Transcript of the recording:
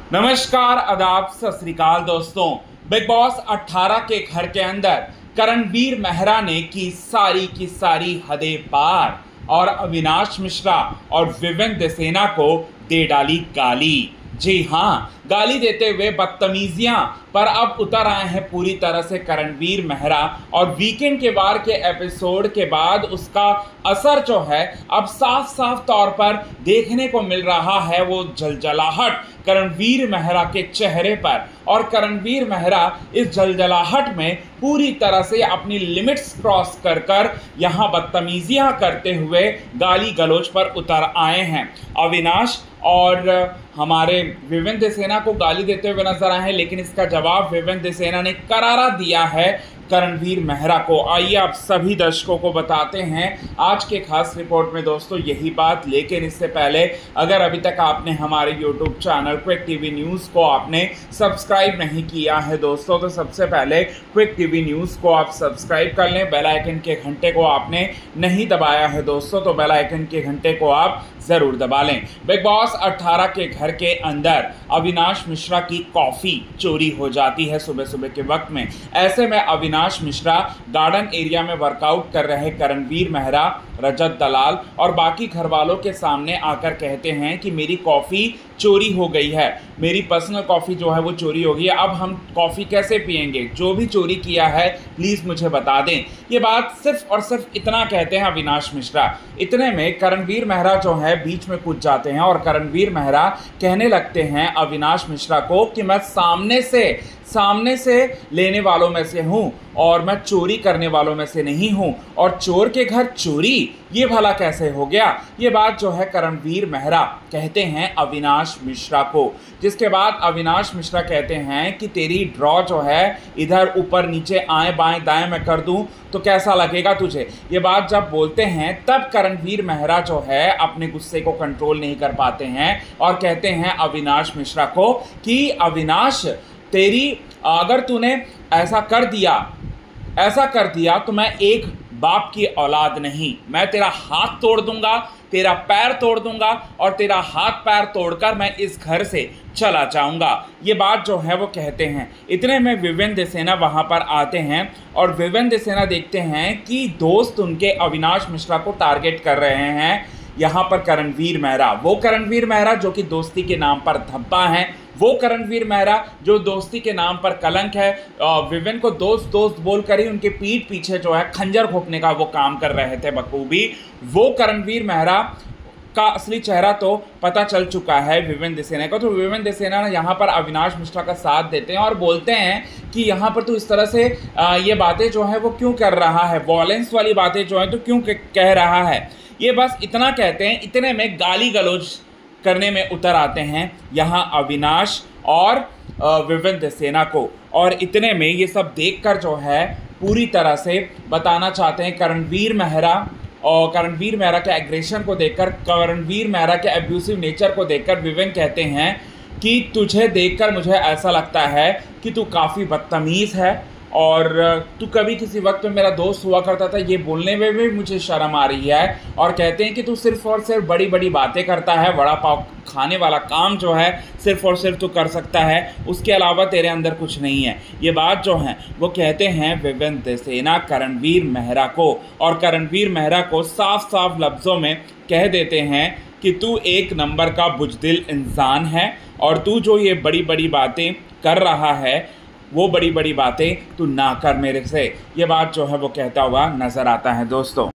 नमस्कार, आदाब, सत श्री अकाल दोस्तों। बिग बॉस 18 के घर के अंदर करणवीर मेहरा ने की सारी हदें पार और अविनाश मिश्रा और विवेक देसेना को दे डाली गाली। जी हाँ, गाली देते हुए बदतमीजियां पर अब उतर आए हैं पूरी तरह से करणवीर मेहरा। और वीकेंड के बार के एपिसोड के बाद उसका असर जो है अब साफ साफ तौर पर देखने को मिल रहा है। वो जलजलाहट करणवीर मेहरा के चेहरे पर, और करणवीर मेहरा इस जलजलाहट में पूरी तरह से अपनी लिमिट्स क्रॉस कर कर यहाँ बदतमीजियां करते हुए गाली गलौज पर उतर आए हैं। अविनाश और हमारे विवेक देसेना को गाली देते हुए नजर आए हैं, लेकिन इसका जवाब विवेक देसेना ने करारा दिया है करणवीर मेहरा को। आइए आप सभी दर्शकों को बताते हैं आज के खास रिपोर्ट में दोस्तों यही बात। लेकिन इससे पहले अगर अभी तक आपने हमारे YouTube channel quick TV news को आपने सब्सक्राइब नहीं किया है दोस्तों, तो सबसे पहले क्विक टीवी न्यूज़ को आप सब्सक्राइब कर लें। बेल आइकन के घंटे को आपने नहीं दबाया है दोस्तों, तो बेल आइकन के घंटे को आप ज़रूर दबा लें। बिग बॉस 18 के घर के अंदर अविनाश मिश्रा की कॉफ़ी चोरी हो जाती है सुबह सुबह के वक्त में। ऐसे में अविनाश मिश्रा गार्डन एरिया में वर्कआउट कर रहे करणवीर मेहरा, रजत दलाल और बाकी घर वालों के सामने आकर कहते हैं कि मेरी कॉफ़ी चोरी हो गई है, मेरी पर्सनल कॉफ़ी जो है वो चोरी हो गई है, अब हम कॉफ़ी कैसे पिएंगे, जो भी चोरी किया है प्लीज़ मुझे बता दें। ये बात सिर्फ और सिर्फ इतना कहते हैं अविनाश मिश्रा। इतने में करणवीर मेहरा जो है बीच में कूद जाते हैं और करणवीर मेहरा कहने लगते हैं अविनाश मिश्रा को कि मैं सामने से लेने वालों में से हूं और मैं चोरी करने वालों में से नहीं हूं, और चोर के घर चोरी ये भला कैसे हो गया। ये बात जो है करणवीर मेहरा कहते हैं अविनाश मिश्रा को, जिसके बाद अविनाश मिश्रा कहते हैं कि तेरी ड्रॉ जो है इधर ऊपर नीचे आएं बाएं दाएं मैं कर दूं तो कैसा लगेगा तुझे। ये बात जब बोलते हैं तब करणवीर मेहरा जो है अपने गुस्से को कंट्रोल नहीं कर पाते हैं और कहते हैं अविनाश मिश्रा को कि अविनाश तेरी अगर तूने ऐसा कर दिया तो मैं एक बाप की औलाद नहीं, मैं तेरा हाथ तोड़ दूंगा, तेरा पैर तोड़ दूंगा और तेरा हाथ पैर तोड़कर मैं इस घर से चला जाऊंगा। ये बात जो है वो कहते हैं। इतने में विवेक देसेना वहां पर आते हैं और विवेक देसेना देखते हैं कि दोस्त उनके अविनाश मिश्रा को टारगेट कर रहे हैं। यहाँ पर करणवीर मेहरा, वो करणवीर मेहरा जो कि दोस्ती के नाम पर धब्बा है, वो करणवीर मेहरा जो दोस्ती के नाम पर कलंक है। विवेक को दोस्त बोलकर ही उनके पीठ पीछे जो है खंजर घोंपने का वो काम कर रहे थे बखूबी। वो करणवीर मेहरा का असली चेहरा तो पता चल चुका है विवेक देसेना को। तो विवेक देसेना यहाँ पर अविनाश मिश्रा का साथ देते हैं और बोलते हैं कि यहाँ पर तो इस तरह से ये बातें जो है वो क्यों कर रहा है, वॉयलेंस वाली बातें जो है तो क्यों कह रहा है। ये बस इतना कहते हैं। इतने में गाली गलौज करने में उतर आते हैं यहाँ अविनाश और विवेक देसेना को, और इतने में ये सब देखकर जो है पूरी तरह से बताना चाहते हैं करणवीर मेहरा, और करणवीर मेहरा के एग्रेशन को देखकर, करणवीर मेहरा के एब्यूसिव नेचर को देखकर विवेक कहते हैं कि तुझे देखकर मुझे ऐसा लगता है कि तू काफ़ी बदतमीज़ है और तू कभी किसी वक्त में मेरा दोस्त हुआ करता था, ये बोलने में भी मुझे शर्म आ रही है। और कहते हैं कि तू सिर्फ और सिर्फ बड़ी बड़ी बातें करता है, वड़ा पाव खाने वाला काम जो है सिर्फ और सिर्फ तू कर सकता है, उसके अलावा तेरे अंदर कुछ नहीं है। ये बात जो है वो कहते हैं विवेक देसेना करणवीर मेहरा को, और करणवीर मेहरा को साफ साफ लफ्ज़ों में कह देते हैं कि तू एक नंबर का बुज़दिल इंसान है और तू जो ये बड़ी बड़ी बातें कर रहा है वो बड़ी बड़ी बातें तू ना कर मेरे से। ये बात जो है वो कहता हुआ नज़र आता है दोस्तों।